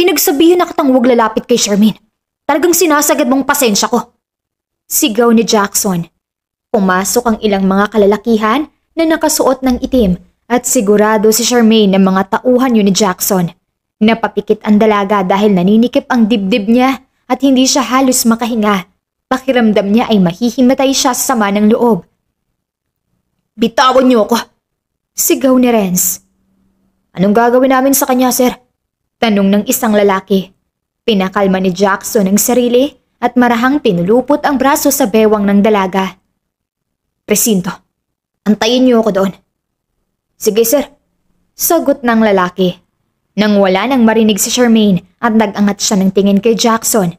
Pinagsabihan na kitang huwag lalapit kay Charmaine. Talagang sinasagad mong pasensya ko. Sigaw ni Jackson. Pumasok ang ilang mga kalalakihan na nakasuot ng itim at sigurado si Charmaine na mga tauhan yun ni Jackson. Napapikit ang dalaga dahil naninikip ang dibdib niya at hindi siya halos makahinga. Pakiramdam niya ay mahihimatay siya sa sama ng loob. Bitawan niyo ako! Sigaw ni Renz. Anong gagawin namin sa kanya, sir? Tanong ng isang lalaki. Pinakalma ni Jackson ang sarili at marahang pinulupot ang braso sa bewang ng dalaga. Presinto, antayin niyo ako doon. Sige, sir. Sagot ng lalaki. Nang wala nang marinig si Charmaine at nag-angat siya ng tingin kay Jackson.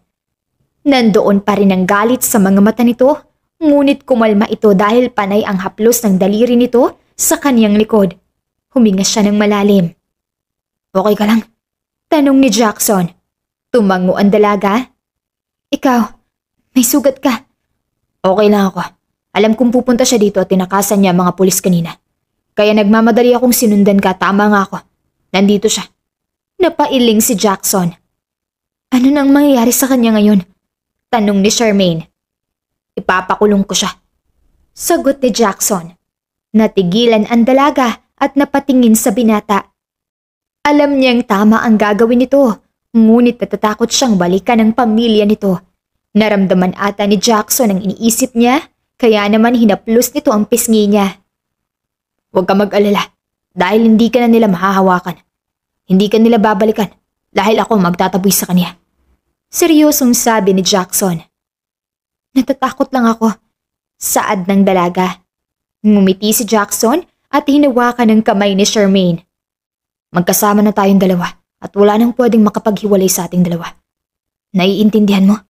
Nandoon pa rin ang galit sa mga mata nito, ngunit kumalma ito dahil panay ang haplos ng daliri nito sa kaniyang likod. Huminga siya ng malalim. Okay ka lang? Tanong ni Jackson. Tumango ang dalaga. Ikaw, may sugat ka. Okay lang ako. Alam kong pupunta siya dito at tinakasan niya mga pulis kanina. Kaya nagmamadali akong sinundan ka, tama nga ako. Nandito siya. Napailing si Jackson. Ano nang mangyayari sa kanya ngayon? Tanong ni Charmaine. Ipapakulong ko siya. Sagot ni Jackson. Natigilan ang dalaga at napatingin sa binata. Alam niyang tama ang gagawin nito, ngunit natatakot siyang balikan ang pamilya nito. Naramdaman ata ni Jackson ang iniisip niya, kaya naman hinaplos nito ang pisngi niya. Huwag ka mag-alala, dahil hindi ka na nila mahahawakan. Hindi ka nila babalikan, dahil ako magtataboy sa kanya. Seryosong sabi ni Jackson. Natatakot lang ako. Saad ng dalaga. Ngumiti si Jackson at hinawakan ng kamay ni Charmaine. Magkasama na tayong dalawa at wala nang pwedeng makapaghiwalay sa ating dalawa. Naiintindihan mo?